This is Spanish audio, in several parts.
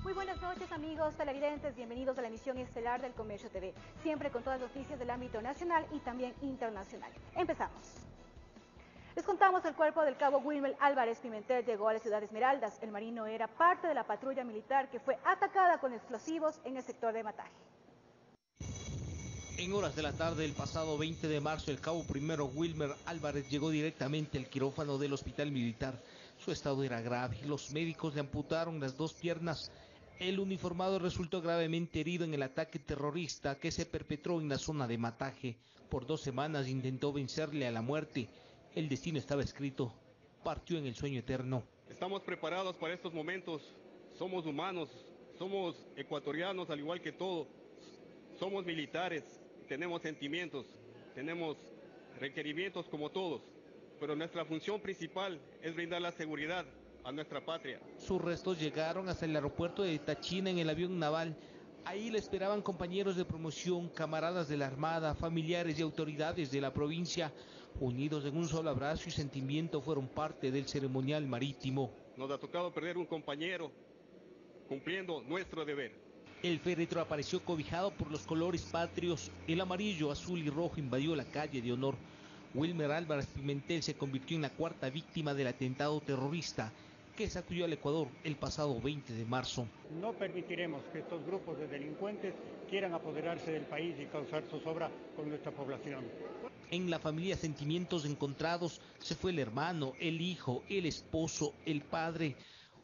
Muy buenas noches amigos televidentes, bienvenidos a la emisión estelar del Comercio TV, siempre con todas las noticias del ámbito nacional y también internacional. Empezamos. Les contamos el cuerpo del cabo Wilmer Álvarez Pimentel llegó a la ciudad de Esmeraldas. El marino era parte de la patrulla militar que fue atacada con explosivos en el sector de Mataje. En horas de la tarde del pasado 20 de marzo, el cabo primero Wilmer Álvarez llegó directamente al quirófano del hospital militar. Su estado era grave, los médicos le amputaron las dos piernas. El uniformado resultó gravemente herido en el ataque terrorista que se perpetró en la zona de Mataje. Por 2 semanas intentó vencerle a la muerte. El destino estaba escrito, partió en el sueño eterno. Estamos preparados para estos momentos, somos humanos, somos ecuatorianos al igual que todo, somos militares, tenemos sentimientos, tenemos requerimientos como todos, pero nuestra función principal es brindar la seguridad a nuestra patria. Sus restos llegaron hasta el aeropuerto de Tachina en el avión naval. Ahí le esperaban compañeros de promoción, camaradas de la Armada, familiares y autoridades de la provincia. Unidos en un solo abrazo y sentimiento fueron parte del ceremonial marítimo. Nos ha tocado perder un compañero cumpliendo nuestro deber. El féretro apareció cobijado por los colores patrios. El amarillo, azul y rojo invadió la calle de honor. Wilmer Álvarez Pimentel se convirtió en la 4ª víctima del atentado terrorista que sacudió al Ecuador el pasado 20 de marzo. No permitiremos que estos grupos de delincuentes quieran apoderarse del país y causar zozobra con nuestra población. En la familia sentimientos encontrados, se fue el hermano, el hijo, el esposo, el padre.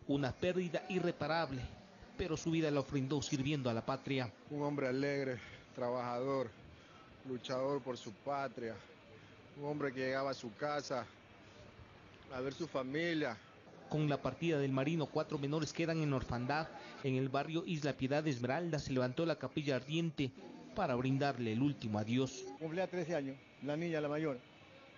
Una pérdida irreparable, pero su vida la ofrendó sirviendo a la patria. Un hombre alegre, trabajador, luchador por su patria. Un hombre que llegaba a su casa a ver su familia. Con la partida del marino, 4 menores quedan en orfandad. En el barrio Isla Piedad de Esmeralda se levantó la capilla ardiente para brindarle el último adiós. Cumplía 13 años, la niña, la mayor.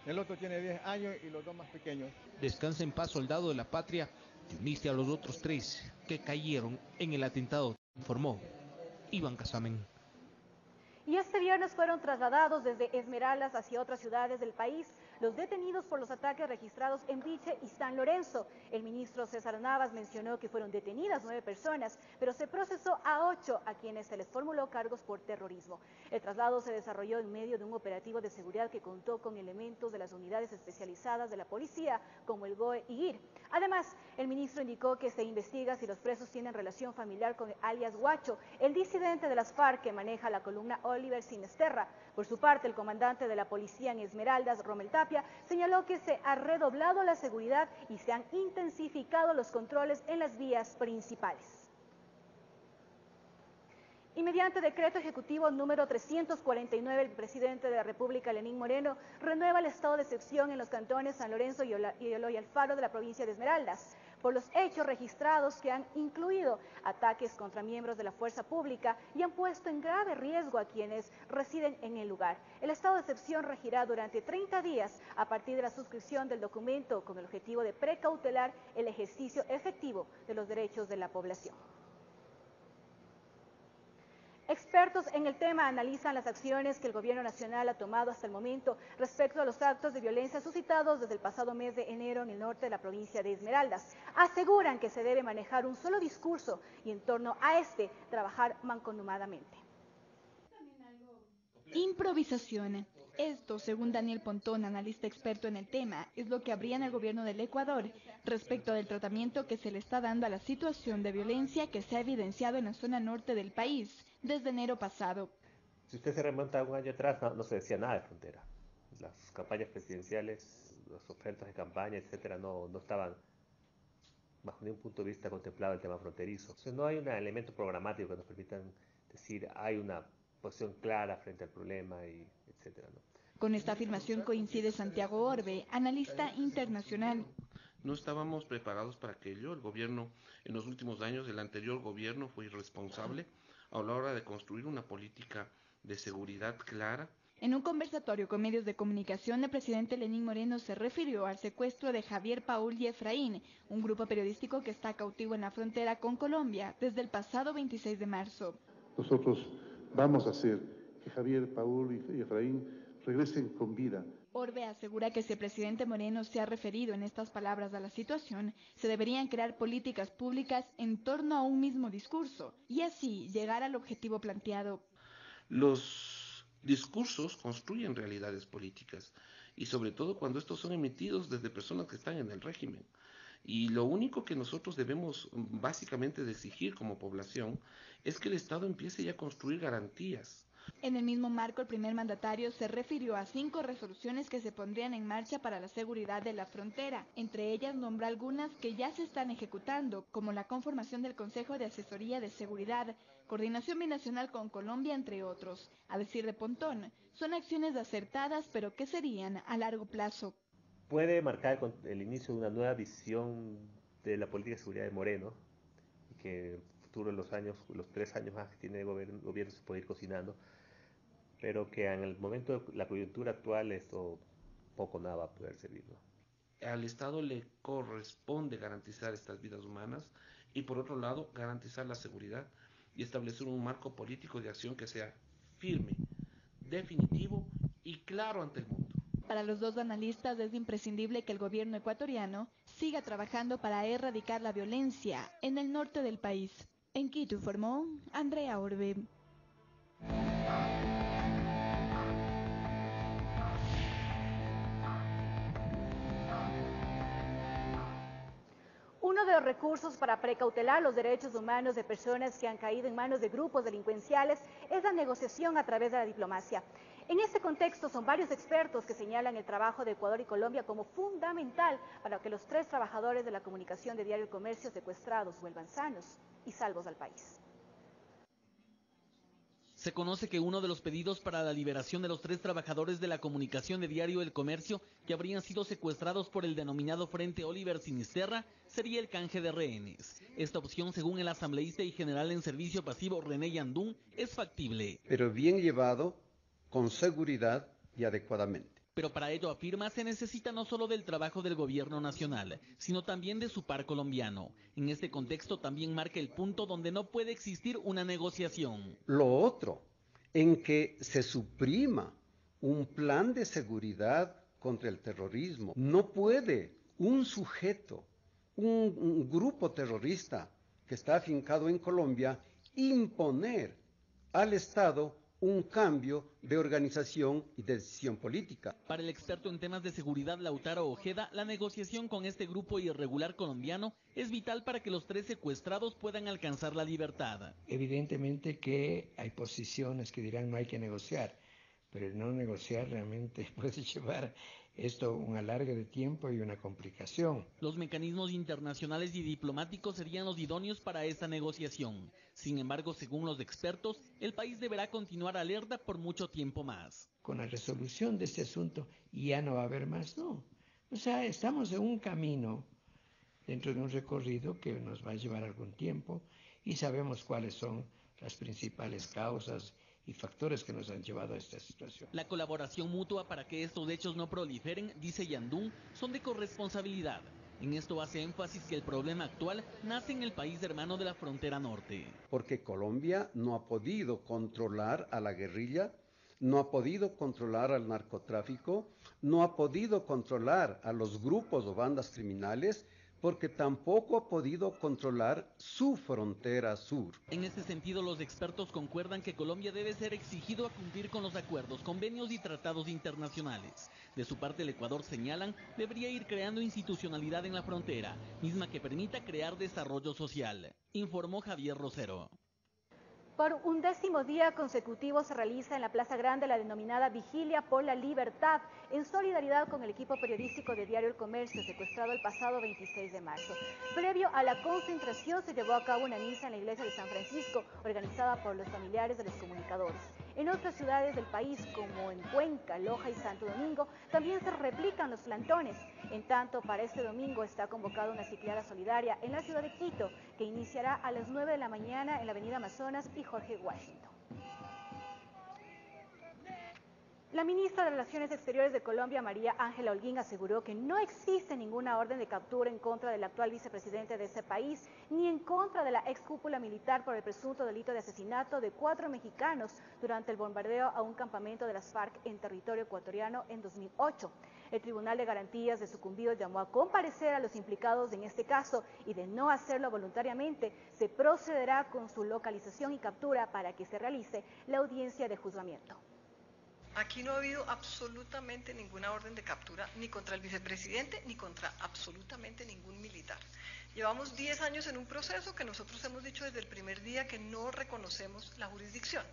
El otro tiene 10 años y los dos más pequeños. Descansa en paz, soldado de la patria. Te uniste a los otros 3 que cayeron en el atentado, informó Iván Casamen. Y este viernes fueron trasladados desde Esmeraldas hacia otras ciudades del país los detenidos por los ataques registrados en Biche y San Lorenzo. El ministro César Navas mencionó que fueron detenidas 9 personas, pero se procesó a 8 a quienes se les formuló cargos por terrorismo. El traslado se desarrolló en medio de un operativo de seguridad que contó con elementos de las unidades especializadas de la policía, como el GOE y GIR. Además, el ministro indicó que se investiga si los presos tienen relación familiar con alias Guacho, el disidente de las FARC que maneja la columna Oliver Sinesterra. Por su parte, el comandante de la policía en Esmeraldas, Rommel Tapia, señaló que se ha redoblado la seguridad y se han intensificado los controles en las vías principales. Y mediante decreto ejecutivo número 349, el presidente de la República, Lenín Moreno, renueva el estado de excepción en los cantones San Lorenzo y Eloy Alfaro de la provincia de Esmeraldas, por los hechos registrados que han incluido ataques contra miembros de la fuerza pública y han puesto en grave riesgo a quienes residen en el lugar. El estado de excepción regirá durante 30 días a partir de la suscripción del documento con el objetivo de precautelar el ejercicio efectivo de los derechos de la población. Expertos en el tema analizan las acciones que el gobierno nacional ha tomado hasta el momento respecto a los actos de violencia suscitados desde el pasado mes de enero en el norte de la provincia de Esmeraldas. Aseguran que se debe manejar un solo discurso y en torno a este trabajar mancomunadamente. Improvisación. Esto, según Daniel Pontón, analista experto en el tema, es lo que habría en el gobierno del Ecuador respecto del tratamiento que se le está dando a la situación de violencia que se ha evidenciado en la zona norte del país desde enero pasado. Si usted se remonta a un año atrás, no se decía nada de frontera. Las campañas presidenciales, las ofertas de campaña, etcétera, no estaban bajo ningún punto de vista contemplado el tema fronterizo. Entonces no hay un elemento programático que nos permita decir hay una posición clara frente al problema, y etcétera, ¿no? Con esta afirmación coincide Santiago Orbe, analista internacional. No estábamos preparados para aquello. El gobierno, en los últimos años, el anterior gobierno fue irresponsable a la hora de construir una política de seguridad clara. En un conversatorio con medios de comunicación, el presidente Lenín Moreno se refirió al secuestro de Javier Paul y Efraín, un grupo periodístico que está cautivo en la frontera con Colombia desde el pasado 26 de marzo. Nosotros vamos a hacer que Javier, Paul y Efraín regresen con vida. Orbe asegura que si el presidente Moreno se ha referido en estas palabras a la situación, se deberían crear políticas públicas en torno a un mismo discurso y así llegar al objetivo planteado. Los discursos construyen realidades políticas y sobre todo cuando estos son emitidos desde personas que están en el régimen. Y lo único que nosotros debemos básicamente de exigir como población es que el Estado empiece ya a construir garantías. En el mismo marco, el primer mandatario se refirió a 5 resoluciones que se pondrían en marcha para la seguridad de la frontera. Entre ellas nombró algunas que ya se están ejecutando, como la conformación del Consejo de Asesoría de Seguridad, coordinación binacional con Colombia, entre otros. A decir de Pontón, son acciones acertadas, pero que serían a largo plazo. Puede marcar el inicio de una nueva visión de la política de seguridad de Moreno, que en el futuro, los 3 años más que tiene el gobierno se puede ir cocinando, pero que en el momento de la coyuntura actual esto poco nada va a poder servir, ¿no? Al Estado le corresponde garantizar estas vidas humanas y por otro lado garantizar la seguridad y establecer un marco político de acción que sea firme, definitivo y claro ante el mundo. Para los dos analistas es imprescindible que el gobierno ecuatoriano siga trabajando para erradicar la violencia en el norte del país. En Quito informó Andrea Orbe. Uno de los recursos para precautelar los derechos humanos de personas que han caído en manos de grupos delincuenciales es la negociación a través de la diplomacia. En este contexto son varios expertos que señalan el trabajo de Ecuador y Colombia como fundamental para que los 3 trabajadores de la comunicación de Diario El Comercio secuestrados vuelvan sanos y salvos al país. Se conoce que uno de los pedidos para la liberación de los 3 trabajadores de la comunicación de Diario El Comercio que habrían sido secuestrados por el denominado Frente Oliver Sinisterra sería el canje de rehenes. Esta opción, según el asambleísta y general en servicio pasivo René Yandún, es factible. Pero bien llevado, con seguridad y adecuadamente. Pero para ello, afirma, se necesita no solo del trabajo del gobierno nacional, sino también de su par colombiano. En este contexto también marca el punto donde no puede existir una negociación. Lo otro, en que se suprima un plan de seguridad contra el terrorismo. No puede un sujeto, un grupo terrorista que está afincado en Colombia, imponer al Estado un cambio de organización y de decisión política. Para el experto en temas de seguridad Lautaro Ojeda, la negociación con este grupo irregular colombiano es vital para que los 3 secuestrados puedan alcanzar la libertad. Evidentemente que hay posiciones que dirán no hay que negociar, pero el no negociar realmente puede llevar esto un alargue de tiempo y una complicación. Los mecanismos internacionales y diplomáticos serían los idóneos para esta negociación. Sin embargo, según los expertos, el país deberá continuar alerta por mucho tiempo más. Con la resolución de este asunto ya no va a haber más, no. O sea, estamos en un camino dentro de un recorrido que nos va a llevar algún tiempo y sabemos cuáles son las principales causas y factores que nos han llevado a esta situación. La colaboración mutua para que estos hechos no proliferen, dice Yandún, son de corresponsabilidad. En esto hace énfasis que el problema actual nace en el país hermano de la frontera norte. Porque Colombia no ha podido controlar a la guerrilla, no ha podido controlar al narcotráfico, no ha podido controlar a los grupos o bandas criminales, porque tampoco ha podido controlar su frontera sur. En este sentido, los expertos concuerdan que Colombia debe ser exigido a cumplir con los acuerdos, convenios y tratados internacionales. De su parte, el Ecuador, señalan, debería ir creando institucionalidad en la frontera, misma que permita crear desarrollo social, informó Javier Rosero. Por un 10º día consecutivo se realiza en la Plaza Grande la denominada Vigilia por la Libertad, en solidaridad con el equipo periodístico de Diario El Comercio, secuestrado el pasado 26 de marzo. Previo a la concentración se llevó a cabo una misa en la iglesia de San Francisco, organizada por los familiares de los comunicadores. En otras ciudades del país, como en Cuenca, Loja y Santo Domingo, también se replican los plantones. En tanto, para este domingo está convocada una cicleada solidaria en la ciudad de Quito, que iniciará a las 9 de la mañana en la avenida Amazonas y Jorge Washington. La ministra de Relaciones Exteriores de Colombia, María Ángela Holguín, aseguró que no existe ninguna orden de captura en contra del actual vicepresidente de ese país, ni en contra de la ex cúpula militar por el presunto delito de asesinato de 4 mexicanos durante el bombardeo a un campamento de las FARC en territorio ecuatoriano en 2008. El Tribunal de Garantías de Sucumbidos llamó a comparecer a los implicados en este caso y de no hacerlo voluntariamente, se procederá con su localización y captura para que se realice la audiencia de juzgamiento. Aquí no ha habido absolutamente ninguna orden de captura, ni contra el vicepresidente, ni contra absolutamente ningún militar. Llevamos 10 años en un proceso que nosotros hemos dicho desde el primer día que no reconocemos la jurisdicción.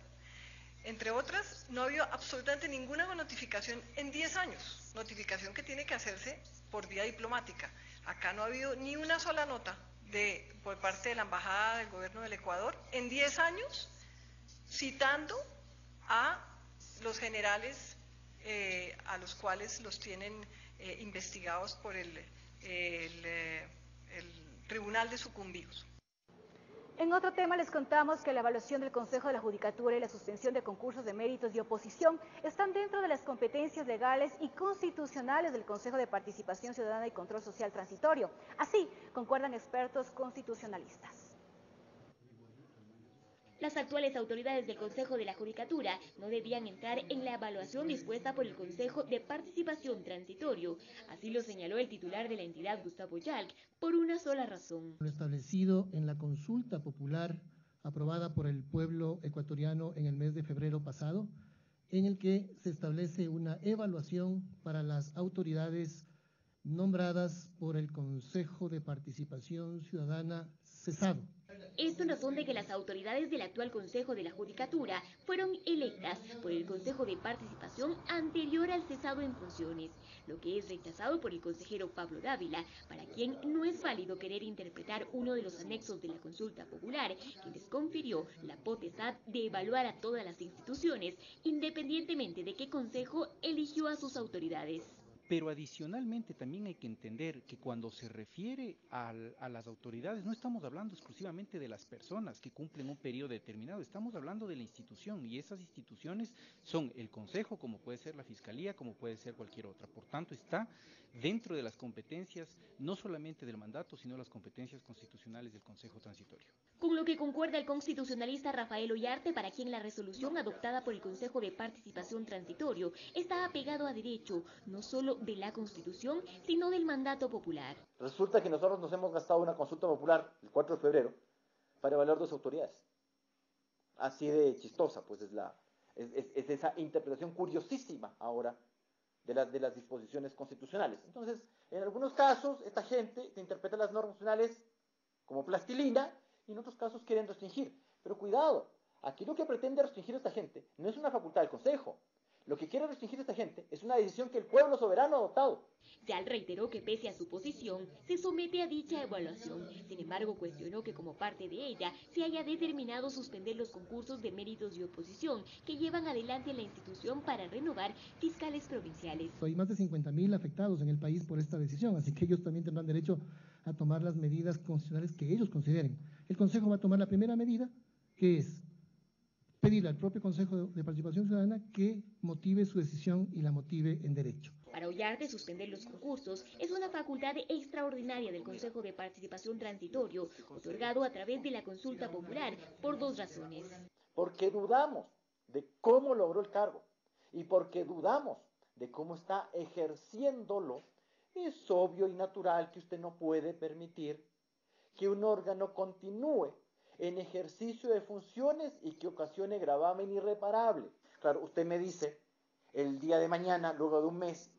Entre otras, no ha habido absolutamente ninguna notificación en 10 años, notificación que tiene que hacerse por vía diplomática. Acá no ha habido ni una sola nota por parte de la Embajada del Gobierno del Ecuador en 10 años, citando a los generales a los cuales los tienen investigados por el Tribunal de Sucumbidos. En otro tema les contamos que la evaluación del Consejo de la Judicatura y la suspensión de concursos de méritos y oposición están dentro de las competencias legales y constitucionales del Consejo de Participación Ciudadana y Control Social Transitorio. Así concuerdan expertos constitucionalistas. Las actuales autoridades del Consejo de la Judicatura no debían entrar en la evaluación dispuesta por el Consejo de Participación Transitorio. Así lo señaló el titular de la entidad, Gustavo Yalc, por una sola razón. Lo establecido en la consulta popular aprobada por el pueblo ecuatoriano en el mes de febrero pasado, en el que se establece una evaluación para las autoridades nombradas por el Consejo de Participación Ciudadana cesado. Esto en razón de que las autoridades del actual Consejo de la Judicatura fueron electas por el Consejo de Participación anterior al cesado en funciones, lo que es rechazado por el consejero Pablo Dávila, para quien no es válido querer interpretar uno de los anexos de la consulta popular, que les confirió la potestad de evaluar a todas las instituciones, independientemente de qué consejo eligió a sus autoridades. Pero adicionalmente también hay que entender que cuando se refiere a las autoridades no estamos hablando exclusivamente de las personas que cumplen un periodo determinado, estamos hablando de la institución, y esas instituciones son el Consejo, como puede ser la Fiscalía, como puede ser cualquier otra. Por tanto, está dentro de las competencias no solamente del mandato, sino las competencias constitucionales del Consejo Transitorio. Con lo que concuerda el constitucionalista Rafael Ollarte, para quien la resolución adoptada por el Consejo de Participación Transitorio está apegado a derecho, no solo de la Constitución, sino del mandato popular. Resulta que nosotros nos hemos gastado una consulta popular el 4 de febrero para evaluar 2 autoridades. Así de chistosa, pues es esa interpretación curiosísima ahora de las disposiciones constitucionales. Entonces, en algunos casos, esta gente interpreta las normas constitucionales como plastilina, y en otros casos quieren restringir. Pero cuidado, aquí lo que pretende restringir esta gente no es una facultad del Consejo. Lo que quiere restringir esta gente es una decisión que el pueblo soberano ha adoptado. Yal reiteró que pese a su posición, se somete a dicha evaluación. Sin embargo, cuestionó que como parte de ella se haya determinado suspender los concursos de méritos y oposición que llevan adelante la institución para renovar fiscales provinciales. Hay más de 50.000 afectados en el país por esta decisión, así que ellos también tendrán derecho a tomar las medidas constitucionales que ellos consideren. El Consejo va a tomar la primera medida, que es pedirle al propio Consejo de Participación Ciudadana que motive su decisión y la motive en derecho. Para Ollarte, suspender los concursos es una facultad extraordinaria del Consejo de Participación Transitorio, otorgado a través de la consulta popular, por 2 razones. Porque dudamos de cómo logró el cargo y porque dudamos de cómo está ejerciéndolo. Es obvio y natural que usted no puede permitir que un órgano continúe en ejercicio de funciones y que ocasione gravamen irreparable. Claro, usted me dice el día de mañana, luego de un mes,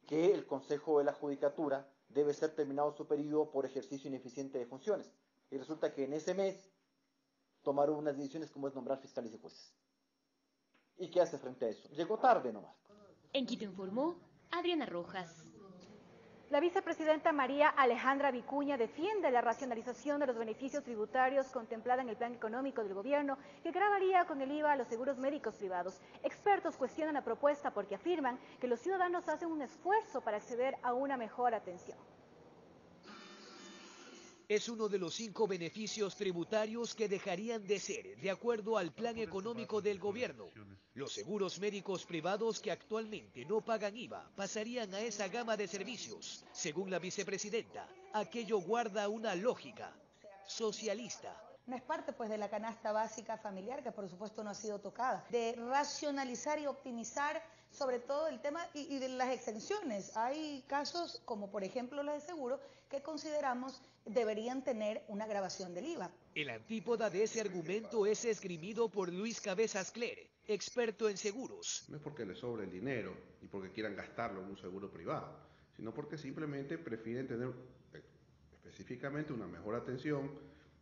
que el Consejo de la Judicatura debe ser terminado su periodo por ejercicio ineficiente de funciones. Y resulta que en ese mes tomaron unas decisiones como es nombrar fiscales y jueces. ¿Y qué hace frente a eso? Llegó tarde nomás. En Quito informó Adriana Rojas. La vicepresidenta María Alejandra Vicuña defiende la racionalización de los beneficios tributarios contemplada en el plan económico del gobierno, que gravaría con el IVA a los seguros médicos privados. Expertos cuestionan la propuesta porque afirman que los ciudadanos hacen un esfuerzo para acceder a una mejor atención. Es uno de los 5 beneficios tributarios que dejarían de ser, de acuerdo al plan económico del gobierno. Los seguros médicos privados que actualmente no pagan IVA pasarían a esa gama de servicios. Según la vicepresidenta, aquello guarda una lógica socialista. No es parte pues de la canasta básica familiar, que por supuesto no ha sido tocada, de racionalizar y optimizar sobre todo el tema y de las exenciones. Hay casos como por ejemplo los de seguro que consideramos deberían tener una gravación del IVA. El antípoda de ese argumento es esgrimido por Luis Cabezas Clere, experto en seguros. No es porque les sobre el dinero y porque quieran gastarlo en un seguro privado, sino porque simplemente prefieren tener específicamente una mejor atención,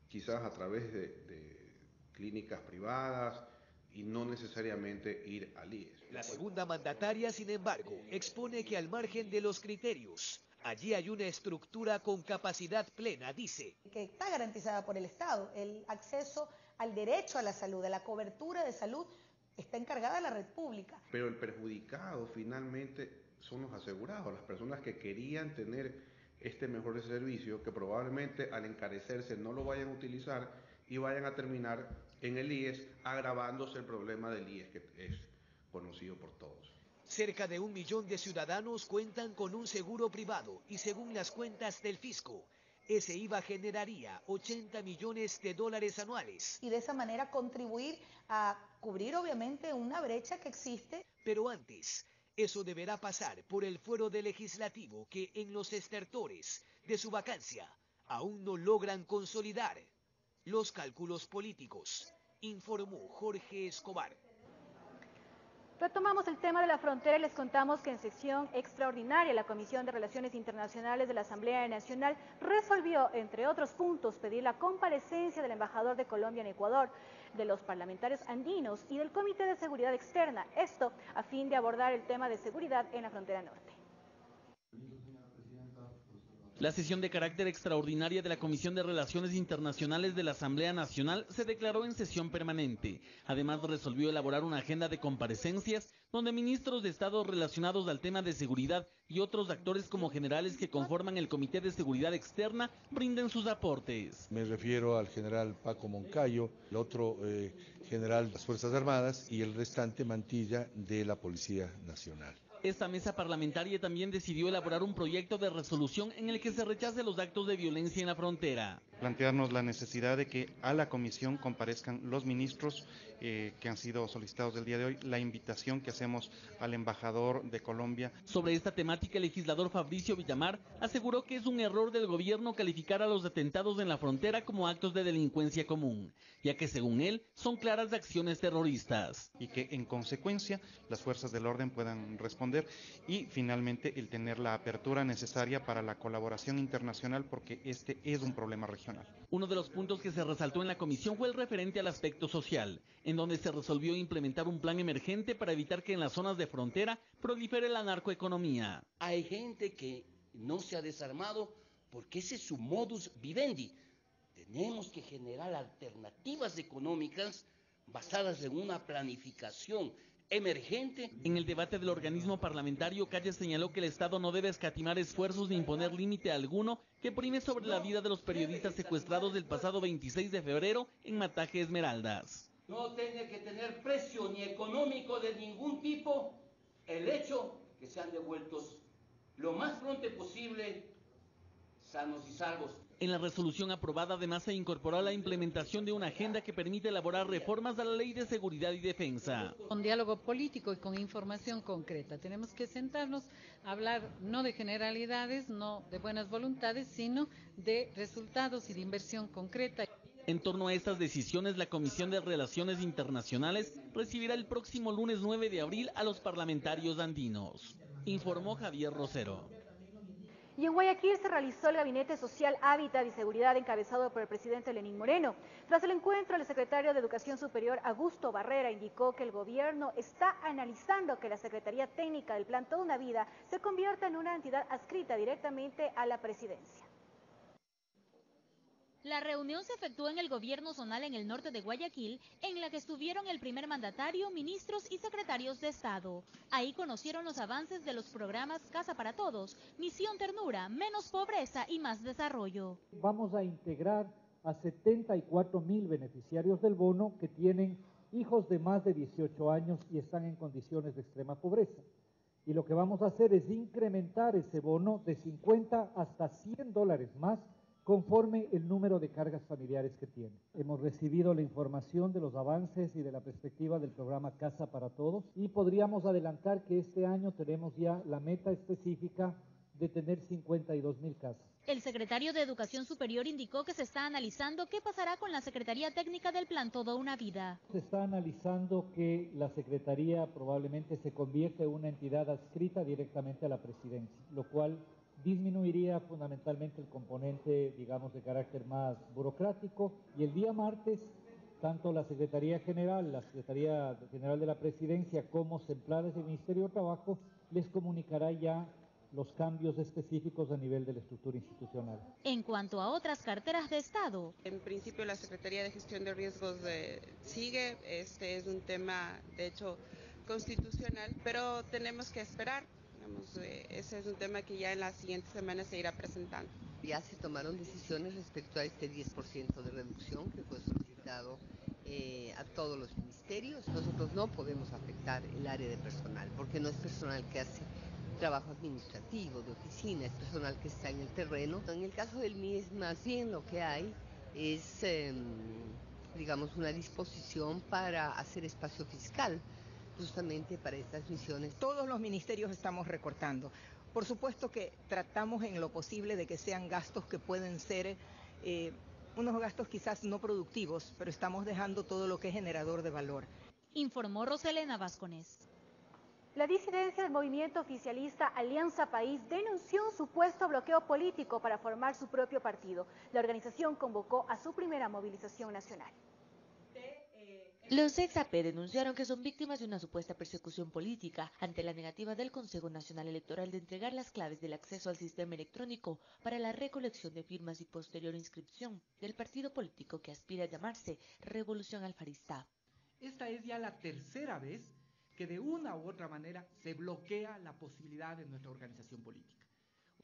quizás a través de clínicas privadas y no necesariamente ir al IES. La segunda mandataria, sin embargo, expone que al margen de los criterios, allí hay una estructura con capacidad plena, dice. Que está garantizada por el Estado. El acceso al derecho a la salud, a la cobertura de salud, está encargada la red pública. Pero el perjudicado finalmente son los asegurados, las personas que querían tener este mejor servicio, que probablemente al encarecerse no lo vayan a utilizar y vayan a terminar en el IES, agravándose el problema del IES que es conocido por todos. Cerca de 1 millón de ciudadanos cuentan con un seguro privado y según las cuentas del fisco, ese IVA generaría $80 millones anuales. Y de esa manera contribuir a cubrir obviamente una brecha que existe. Pero antes, eso deberá pasar por el fuero del legislativo que en los estertores de su vacancia aún no logran consolidar los cálculos políticos, informó Jorge Escobar. Retomamos el tema de la frontera y les contamos que en sesión extraordinaria la Comisión de Relaciones Internacionales de la Asamblea Nacional resolvió, entre otros puntos, pedir la comparecencia del embajador de Colombia en Ecuador, de los parlamentarios andinos y del Comité de Seguridad Externa, esto a fin de abordar el tema de seguridad en la frontera norte. La sesión de carácter extraordinaria de la Comisión de Relaciones Internacionales de la Asamblea Nacional se declaró en sesión permanente. Además, resolvió elaborar una agenda de comparecencias donde ministros de Estado relacionados al tema de seguridad y otros actores como generales que conforman el Comité de Seguridad Externa brinden sus aportes. Me refiero al general Paco Moncayo, el otro general de las Fuerzas Armadas y el restante Mantilla de la Policía Nacional. Esta mesa parlamentaria también decidió elaborar un proyecto de resolución en el que se rechace los actos de violencia en la frontera. Plantearnos la necesidad de que a la comisión comparezcan los ministros que han sido solicitados el día de hoy, la invitación que hacemos al embajador de Colombia. Sobre esta temática, el legislador Fabricio Villamar aseguró que es un error del gobierno calificar a los atentados en la frontera como actos de delincuencia común, ya que según él son claras acciones terroristas. Y que en consecuencia las fuerzas del orden puedan responder y finalmente el tener la apertura necesaria para la colaboración internacional porque este es un problema regional. Uno de los puntos que se resaltó en la comisión fue el referente al aspecto social, en donde se resolvió implementar un plan emergente para evitar que en las zonas de frontera prolifere la narcoeconomía. Hay gente que no se ha desarmado porque ese es su modus vivendi. Tenemos que generar alternativas económicas basadas en una planificación emergente. En el debate del organismo parlamentario, Calle señaló que el Estado no debe escatimar esfuerzos ni imponer límite alguno que prime sobre la vida de los periodistas secuestrados del pasado 26 de febrero en Mataje Esmeraldas. No tiene que tener precio ni económico de ningún tipo el hecho que sean devueltos lo más pronto posible, sanos y salvos. En la resolución aprobada además se incorporó la implementación de una agenda que permite elaborar reformas a la Ley de Seguridad y Defensa. Con diálogo político y con información concreta. Tenemos que sentarnos a hablar no de generalidades, no de buenas voluntades, sino de resultados y de inversión concreta. En torno a estas decisiones, la Comisión de Relaciones Internacionales recibirá el próximo lunes 9 de abril a los parlamentarios andinos, informó Javier Rosero. Y en Guayaquil se realizó el Gabinete Social, Hábitat y Seguridad encabezado por el presidente Lenín Moreno. Tras el encuentro, el secretario de Educación Superior, Augusto Barrera, indicó que el gobierno está analizando que la Secretaría Técnica del Plan Toda una Vida se convierta en una entidad adscrita directamente a la presidencia. La reunión se efectuó en el gobierno zonal en el norte de Guayaquil, en la que estuvieron el primer mandatario, ministros y secretarios de Estado. Ahí conocieron los avances de los programas Casa para Todos, Misión Ternura, Menos Pobreza y Más Desarrollo. Vamos a integrar a 74.000 beneficiarios del bono que tienen hijos de más de 18 años y están en condiciones de extrema pobreza. Y lo que vamos a hacer es incrementar ese bono de 50 hasta $100 más, conforme el número de cargas familiares que tiene. Hemos recibido la información de los avances y de la perspectiva del programa Casa para Todos y podríamos adelantar que este año tenemos ya la meta específica de tener 52.000 casas. El secretario de Educación Superior indicó que se está analizando qué pasará con la Secretaría Técnica del Plan Toda una Vida. Se está analizando que la Secretaría probablemente se convierta en una entidad adscrita directamente a la Presidencia, lo cual disminuiría fundamentalmente el componente, digamos, de carácter más burocrático. Y el día martes, tanto la Secretaría General de la Presidencia, como centrales del Ministerio de Trabajo, les comunicará ya los cambios específicos a nivel de la estructura institucional. En cuanto a otras carteras de Estado, en principio la Secretaría de Gestión de Riesgos sigue, este es un tema de hecho constitucional, pero tenemos que esperar. Ese es un tema que ya en las siguientes semanas se irá presentando. Ya se tomaron decisiones respecto a este 10% de reducción que fue solicitado a todos los ministerios. Nosotros no podemos afectar el área de personal, porque no es personal que hace trabajo administrativo, de oficina, es personal que está en el terreno. En el caso del MIES, más bien lo que hay es, digamos, una disposición para hacer espacio fiscal, justamente para estas misiones. Todos los ministerios estamos recortando. Por supuesto que tratamos en lo posible de que sean gastos que pueden ser unos gastos quizás no productivos, pero estamos dejando todo lo que es generador de valor. Informó Roselena Vázquez. La disidencia del movimiento oficialista Alianza País denunció un supuesto bloqueo político para formar su propio partido. La organización convocó a su primera movilización nacional. Los ex-AP denunciaron que son víctimas de una supuesta persecución política ante la negativa del Consejo Nacional Electoral de entregar las claves del acceso al sistema electrónico para la recolección de firmas y posterior inscripción del partido político que aspira a llamarse Revolución Alfarista. Esta es ya la tercera vez que de una u otra manera se bloquea la posibilidad de nuestra organización política.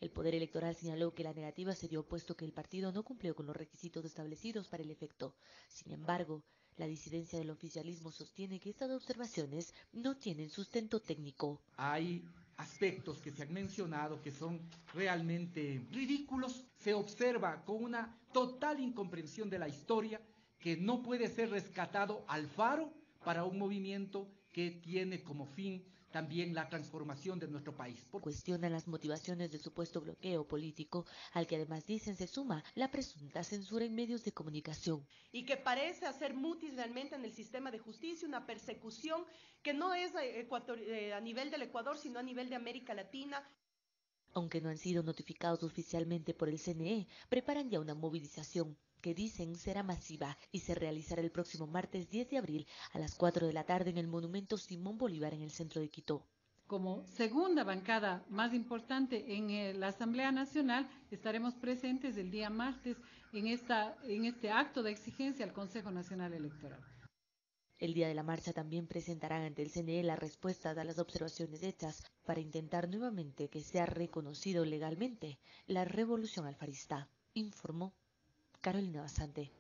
El Poder Electoral señaló que la negativa se dio puesto que el partido no cumplió con los requisitos establecidos para el efecto. Sin embargo, la disidencia del oficialismo sostiene que estas observaciones no tienen sustento técnico. Hay aspectos que se han mencionado que son realmente ridículos. Se observa con una total incomprensión de la historia que no puede ser rescatado al faro para un movimiento que tiene como fin también la transformación de nuestro país. Cuestionan las motivaciones del supuesto bloqueo político, al que además dicen se suma la presunta censura en medios de comunicación. Y que parece hacer mutis realmente en el sistema de justicia, una persecución que no es a nivel del Ecuador, sino a nivel de América Latina. Aunque no han sido notificados oficialmente por el CNE, preparan ya una movilización que dicen será masiva y se realizará el próximo martes 10 de abril a las 4 de la tarde en el Monumento Simón Bolívar en el centro de Quito. Como segunda bancada más importante en la Asamblea Nacional, estaremos presentes el día martes en este acto de exigencia al Consejo Nacional Electoral. El día de la marcha también presentarán ante el CNE las respuestas a las observaciones hechas para intentar nuevamente que sea reconocido legalmente la Revolución Alfarista, informó Carolina Basante.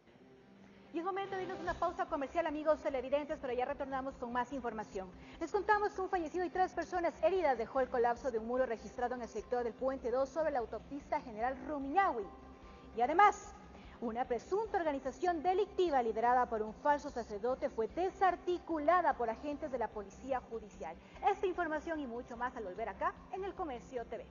Y es momento de irnos a una pausa comercial, amigos televidentes, pero ya retornamos con más información. Les contamos que un fallecido y 3 personas heridas dejó el colapso de un muro registrado en el sector del Puente 2 sobre la autopista General Rumiñahui. Y además, una presunta organización delictiva liderada por un falso sacerdote fue desarticulada por agentes de la Policía Judicial. Esta información y mucho más al volver acá en El Comercio TV.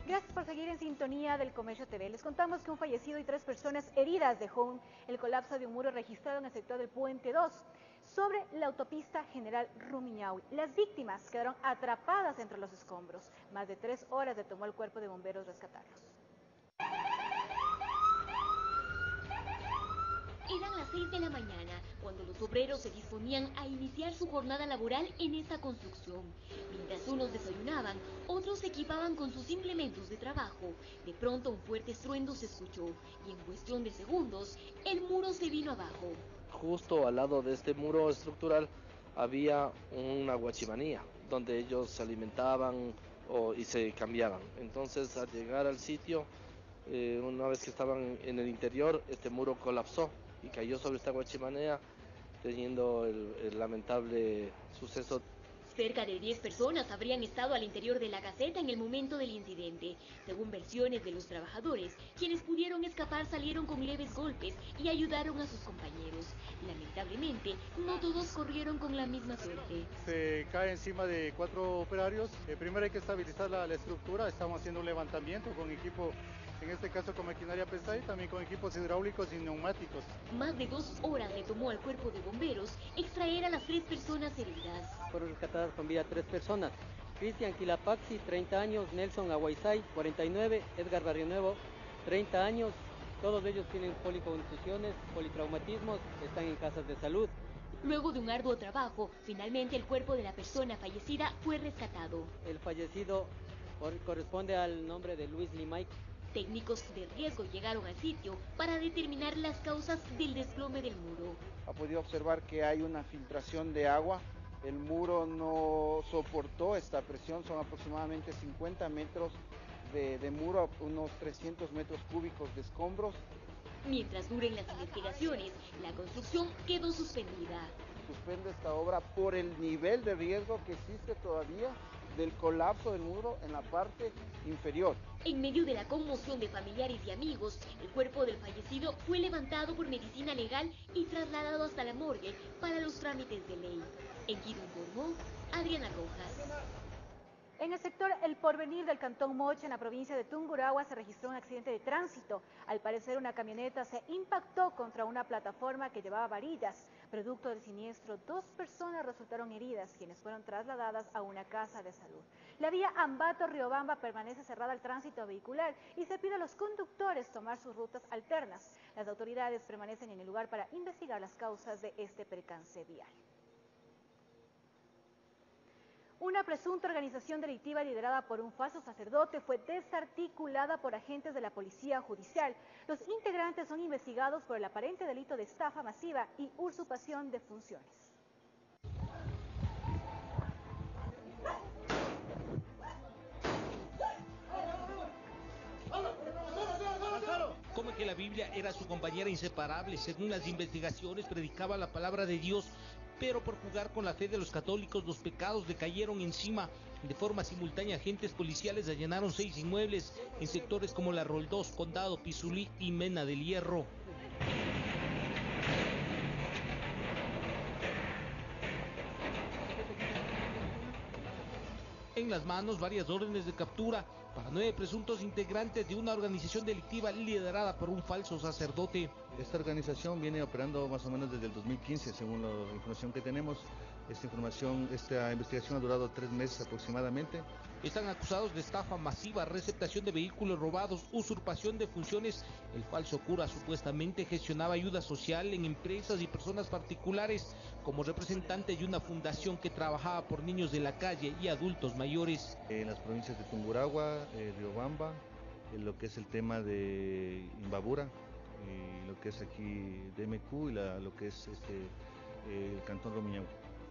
Gracias por seguir en sintonía del Comercio TV. Les contamos que un fallecido y 3 personas heridas dejó el colapso de un muro registrado en el sector del Puente 2 sobre la autopista General Rumiñahui. Las víctimas quedaron atrapadas entre los escombros. Más de 3 horas le tomó el cuerpo de bomberos rescatarlos. Eran las 6 de la mañana, cuando los obreros se disponían a iniciar su jornada laboral en esta construcción. Mientras unos desayunaban, otros se equipaban con sus implementos de trabajo. De pronto un fuerte estruendo se escuchó y en cuestión de segundos, el muro se vino abajo. Justo al lado de este muro estructural había una guachimanía, donde ellos se alimentaban y se cambiaban. Entonces, al llegar al sitio, una vez que estaban en el interior, este muro colapsó y cayó sobre esta guachimanea, teniendo el lamentable suceso. Cerca de 10 personas habrían estado al interior de la caseta en el momento del incidente. Según versiones de los trabajadores, quienes pudieron escapar salieron con leves golpes y ayudaron a sus compañeros. Lamentablemente, no todos corrieron con la misma suerte. Se cae encima de 4 operarios. Primero hay que estabilizar la estructura. Estamos haciendo un levantamiento con equipo, en este caso con maquinaria pesada y también con equipos hidráulicos y neumáticos. Más de 2 horas le tomó al cuerpo de bomberos extraer a las 3 personas heridas. Fueron rescatadas con vida 3 personas. Cristian Quilapaxi, 30 años, Nelson Aguaysay, 49, Edgar Barrionuevo, 30 años. Todos ellos tienen policontusiones, politraumatismos, están en casas de salud. Luego de un arduo trabajo, finalmente el cuerpo de la persona fallecida fue rescatado. El fallecido corresponde al nombre de Luis Limay. Técnicos de riesgo llegaron al sitio para determinar las causas del desplome del muro. Ha podido observar que hay una filtración de agua. El muro no soportó esta presión, son aproximadamente 50 metros de muro, unos 300 metros cúbicos de escombros. Mientras duren las investigaciones, la construcción quedó suspendida. Suspende esta obra por el nivel de riesgo que existe todavía del colapso del muro en la parte inferior. En medio de la conmoción de familiares y amigos, el cuerpo del fallecido fue levantado por medicina legal y trasladado hasta la morgue para los trámites de ley. En Quito informó Adriana Rojas. En el sector El Porvenir del Cantón Moche, en la provincia de Tungurahua, se registró un accidente de tránsito. Al parecer, una camioneta se impactó contra una plataforma que llevaba varillas. Producto del siniestro, 2 personas resultaron heridas, quienes fueron trasladadas a una casa de salud. La vía Ambato-Riobamba permanece cerrada al tránsito vehicular y se pide a los conductores tomar sus rutas alternas. Las autoridades permanecen en el lugar para investigar las causas de este percance vial. Una presunta organización delictiva liderada por un falso sacerdote fue desarticulada por agentes de la Policía Judicial. Los integrantes son investigados por el aparente delito de estafa masiva y usurpación de funciones. Como que la Biblia era su compañera inseparable, según las investigaciones predicaba la palabra de Dios, pero por jugar con la fe de los católicos, los pecados le cayeron encima. De forma simultánea, agentes policiales allanaron 6 inmuebles en sectores como La Roldós, Condado, Pizulí y Mena del Hierro. En las manos varias órdenes de captura para 9 presuntos integrantes de una organización delictiva liderada por un falso sacerdote. Esta organización viene operando más o menos desde el 2015, según la información que tenemos. Esta investigación ha durado 3 meses aproximadamente. Están acusados de estafa masiva, receptación de vehículos robados, usurpación de funciones. El falso cura supuestamente gestionaba ayuda social en empresas y personas particulares como representante de una fundación que trabajaba por niños de la calle y adultos mayores. En las provincias de Tungurahua, Riobamba, lo que es el tema de Imbabura, y lo que es aquí DMQ y lo que es el Cantón Romiñahua.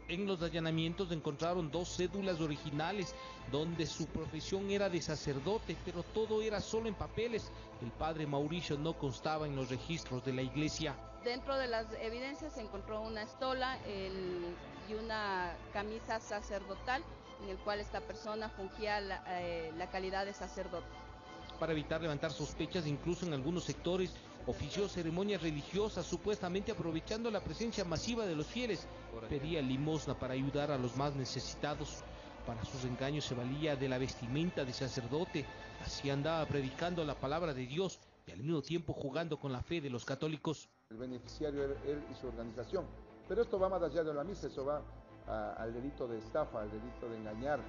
En los allanamientos encontraron 2 cédulas originales donde su profesión era de sacerdote, pero todo era solo en papeles. El padre Mauricio no constaba en los registros de la iglesia. Dentro de las evidencias se encontró una estola y una camisa sacerdotal en el cual esta persona fungía la calidad de sacerdote. Para evitar levantar sospechas, incluso en algunos sectores, ofició ceremonias religiosas, supuestamente aprovechando la presencia masiva de los fieles. Pedía limosna para ayudar a los más necesitados. Para sus engaños se valía de la vestimenta de sacerdote. Así andaba predicando la palabra de Dios y al mismo tiempo jugando con la fe de los católicos. El beneficiario era él y su organización. Pero esto va más allá de la misa, eso va al delito de estafa, al delito de engañar.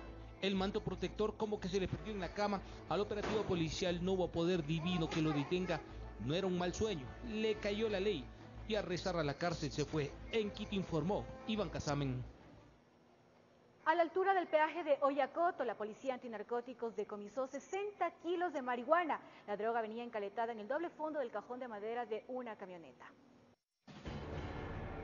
El manto protector como que se le perdió en la cama. Al operativo policial no hubo poder divino que lo detenga. No era un mal sueño, le cayó la ley. y a rezar a la cárcel se fue. En Quito informó Iván Casamen. A la altura del peaje de Oyacoto, la policía antinarcóticos decomisó 60 kilos de marihuana. La droga venía encaletada en el doble fondo del cajón de madera de una camioneta.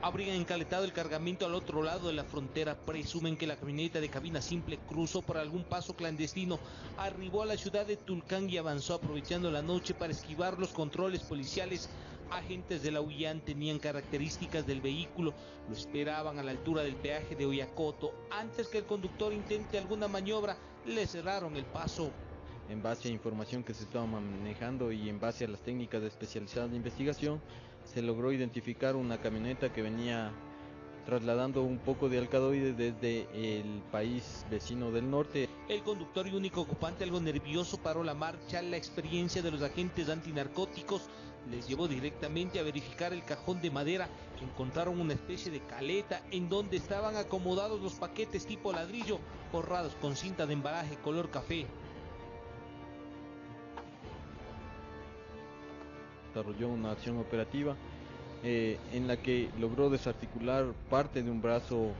Habrían encaletado el cargamento al otro lado de la frontera. Presumen que la camioneta de cabina simple cruzó por algún paso clandestino, arribó a la ciudad de Tulcán y avanzó aprovechando la noche para esquivar los controles policiales. Agentes de la UIAN tenían características del vehículo, lo esperaban a la altura del peaje de Oyacoto. Antes que el conductor intente alguna maniobra, le cerraron el paso. En base a información que se estaba manejando y en base a las técnicas especializadas de investigación, se logró identificar una camioneta que venía trasladando un poco de alcaloides desde el país vecino del norte. El conductor y único ocupante, algo nervioso, paró la marcha. La experiencia de los agentes antinarcóticos les llevó directamente a verificar el cajón de madera. Encontraron una especie de caleta en donde estaban acomodados los paquetes tipo ladrillo, forrados con cinta de embalaje color café. Desarrolló una acción operativa en la que logró desarticular parte de un brazo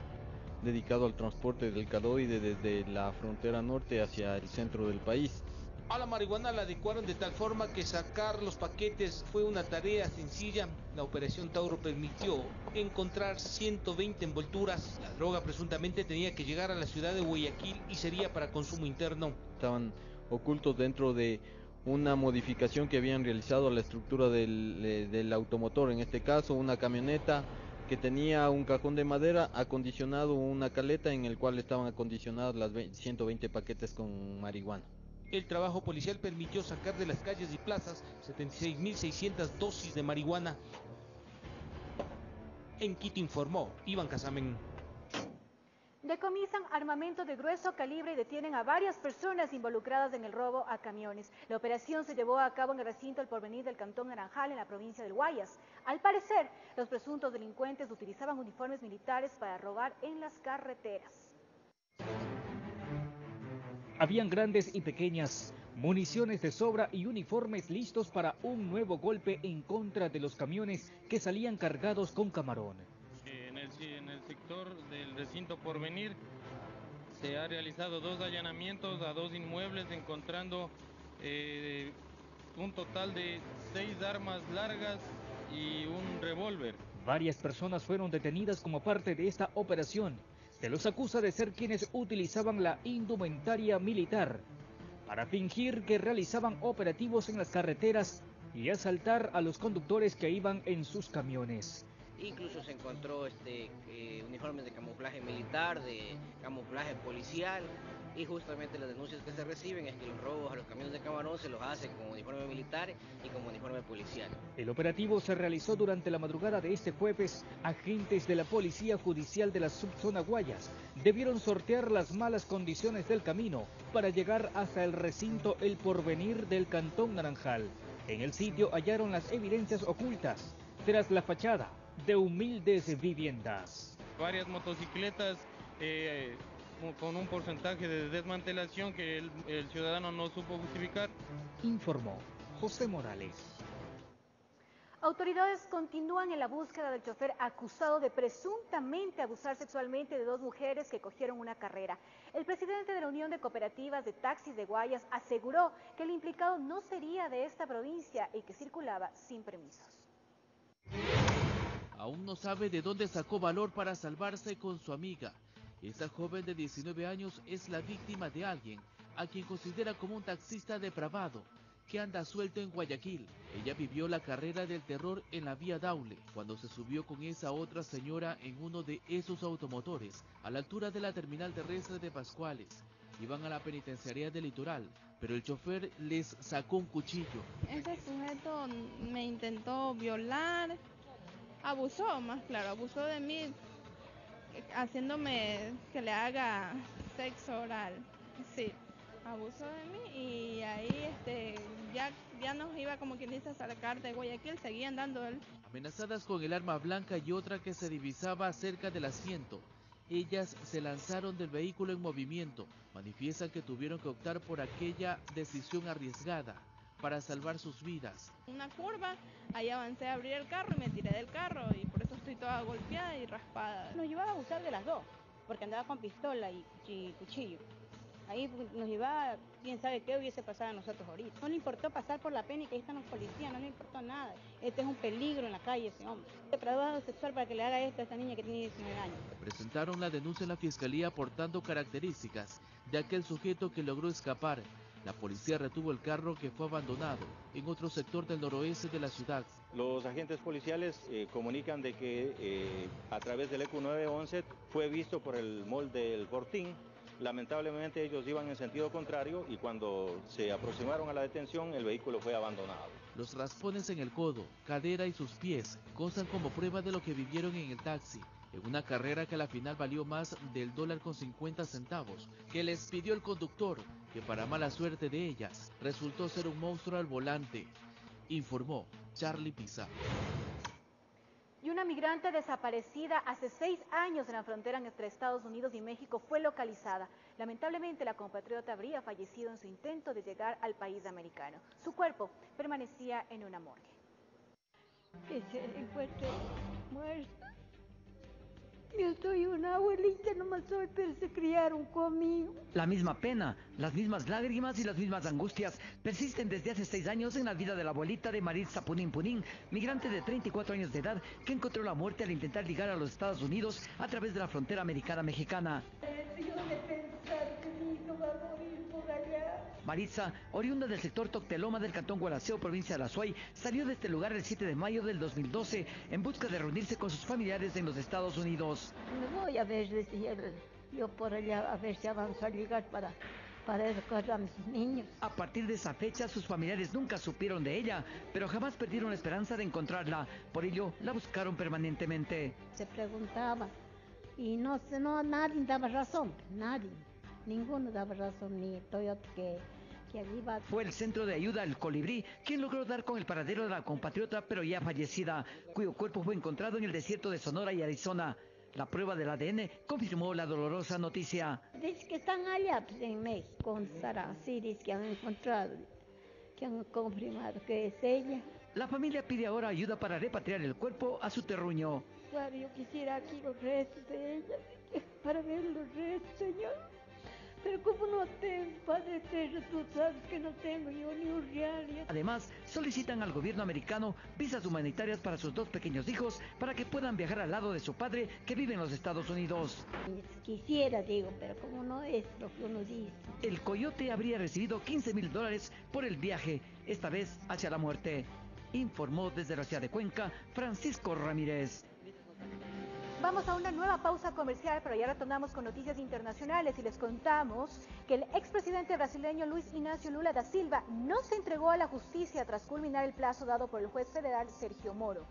dedicado al transporte del alcaloide desde la frontera norte hacia el centro del país. A la marihuana la adecuaron de tal forma que sacar los paquetes fue una tarea sencilla. La operación Tauro permitió encontrar 120 envolturas. La droga presuntamente tenía que llegar a la ciudad de Guayaquil y sería para consumo interno. Estaban ocultos dentro de una modificación que habían realizado a la estructura del automotor, en este caso una camioneta que tenía un cajón de madera acondicionado, una caleta en el cual estaban acondicionados las 120 paquetes con marihuana. El trabajo policial permitió sacar de las calles y plazas 76.600 dosis de marihuana. En Quito informó Iván Casamen. Decomisan armamento de grueso calibre y detienen a varias personas involucradas en el robo a camiones. La operación se llevó a cabo en el recinto El Porvenir del Cantón Naranjal, en la provincia del Guayas. Al parecer, los presuntos delincuentes utilizaban uniformes militares para robar en las carreteras. Habían grandes y pequeñas, municiones de sobra y uniformes listos para un nuevo golpe en contra de los camiones que salían cargados con camarón. En el sector del recinto Porvenir se ha realizado 2 allanamientos a 2 inmuebles, encontrando un total de 6 armas largas y un revólver. Varias personas fueron detenidas como parte de esta operación. Se los acusa de ser quienes utilizaban la indumentaria militar para fingir que realizaban operativos en las carreteras y asaltar a los conductores que iban en sus camiones. Incluso se encontró uniformes de camuflaje militar, de camuflaje policial, y justamente las denuncias que se reciben es que los robos a los camiones de camarón se los hacen con uniforme militar y con uniforme policial. El operativo se realizó durante la madrugada de este jueves. Agentes de la Policía Judicial de la Subzona Guayas debieron sortear las malas condiciones del camino para llegar hasta el recinto El Porvenir del Cantón Naranjal. En el sitio hallaron las evidencias ocultas tras la fachada de humildes viviendas. Varias motocicletas con un porcentaje de desmantelación que el ciudadano no supo justificar. Informó José Morales. Autoridades continúan en la búsqueda del chofer acusado de presuntamente abusar sexualmente de 2 mujeres que cogieron una carrera. El presidente de la Unión de Cooperativas de Taxis de Guayas aseguró que el implicado no sería de esta provincia y que circulaba sin permisos. Aún no sabe de dónde sacó valor para salvarse con su amiga. Esta joven de 19 años es la víctima de alguien a quien considera como un taxista depravado que anda suelto en Guayaquil. Ella vivió la carrera del terror en la vía Daule cuando se subió con esa otra señora en uno de esos automotores a la altura de la terminal terrestre de Pascuales. Iban a la penitenciaría del Litoral, pero el chofer les sacó un cuchillo. Ese sujeto me intentó violar, abusó de mí, haciéndome que le haga sexo oral. Sí, abusó de mí y ahí ya nos iba, como quien dice, a sacar de Guayaquil, seguían dando él. Amenazadas con el arma blanca y otra que se divisaba cerca del asiento, ellas se lanzaron del vehículo en movimiento. Manifiestan que tuvieron que optar por aquella decisión arriesgada para salvar sus vidas. Una curva, ahí avancé a abrir el carro y me tiré del carro y por eso estoy toda golpeada y raspada. Nos llevaba a abusar de las dos, porque andaba con pistola y cuchillo. Ahí nos llevaba, quién sabe qué hubiese pasado a nosotros ahorita. No le importó pasar por la pena y que ahí están los policías, no le importó nada. Este es un peligro en la calle, ese hombre. Depravado sexual para que le haga esto a esta niña que tiene 19 años. Presentaron la denuncia en la fiscalía aportando características de aquel sujeto que logró escapar. La policía retuvo el carro que fue abandonado en otro sector del noroeste de la ciudad. Los agentes policiales comunican de que a través del EQ 911 fue visto por el mall del Fortín. Lamentablemente ellos iban en sentido contrario y cuando se aproximaron a la detención el vehículo fue abandonado. Los raspones en el codo, cadera y sus pies constan como prueba de lo que vivieron en el taxi, en una carrera que a la final valió más del $1.50 que les pidió el conductor, que para mala suerte de ellas resultó ser un monstruo al volante, informó Charlie Pizarro. Y una migrante desaparecida hace 6 años en la frontera entre Estados Unidos y México fue localizada. Lamentablemente, la compatriota habría fallecido en su intento de llegar al país americano. Su cuerpo permanecía en una morgue. Que se encuentre muerta. Yo soy una abuelita, nomás soy, pero se criaron conmigo. La misma pena, las mismas lágrimas y las mismas angustias persisten desde hace 6 años en la vida de la abuelita de Maritza Punín Punín, migrante de 34 años de edad que encontró la muerte al intentar llegar a los Estados Unidos a través de la frontera americana-mexicana. Yo de pensar que mi hijo va a morir por allá. Maritza, oriunda del sector Tocteloma del cantón Gualaceo, provincia de La Suay, salió de este lugar el 7 de mayo del 2012 en busca de reunirse con sus familiares en los Estados Unidos. Me voy a ver, decía yo por allá, a ver si avanzo a llegar para educar a mis niños. A partir de esa fecha, sus familiares nunca supieron de ella, pero jamás perdieron la esperanza de encontrarla. Por ello, la buscaron permanentemente. Se preguntaba y no nadie daba razón, nadie. Ninguno daba razón, ni Toyota que allí va. Fue el Centro de Ayuda El Colibrí quien logró dar con el paradero de la compatriota, pero ya fallecida, cuyo cuerpo fue encontrado en el desierto de Sonora y Arizona. La prueba del ADN confirmó la dolorosa noticia. Dice que están allá en México, con Sara, sí, dice que han encontrado, que han confirmado que es ella. La familia pide ahora ayuda para repatriar el cuerpo a su terruño. Claro, yo quisiera aquí los restos de ella, para ver los restos, Señor. Pero como no tengo, Padre Eterno, tú sabes que no tengo yo ni un real. Además, solicitan al gobierno americano visas humanitarias para sus 2 pequeños hijos para que puedan viajar al lado de su padre que vive en los Estados Unidos. Quisiera, digo, pero como no es lo que uno dice. El coyote habría recibido $15,000 por el viaje, esta vez hacia la muerte. Informó desde la ciudad de Cuenca, Francisco Ramírez. Vamos a una nueva pausa comercial, pero ya retornamos con noticias internacionales y les contamos que el expresidente brasileño Luis Inácio Lula da Silva no se entregó a la justicia tras culminar el plazo dado por el juez federal Sergio Moro.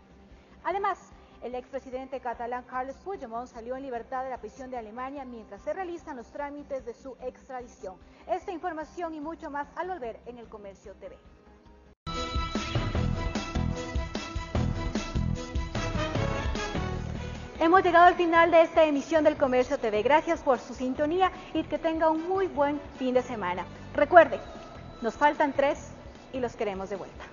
Además, el expresidente catalán Carles Puigdemont salió en libertad de la prisión de Alemania mientras se realizan los trámites de su extradición. Esta información y mucho más al volver en El Comercio TV. Hemos llegado al final de esta emisión del Comercio TV. Gracias por su sintonía y que tenga un muy buen fin de semana. Recuerde, nos faltan 3 y los queremos de vuelta.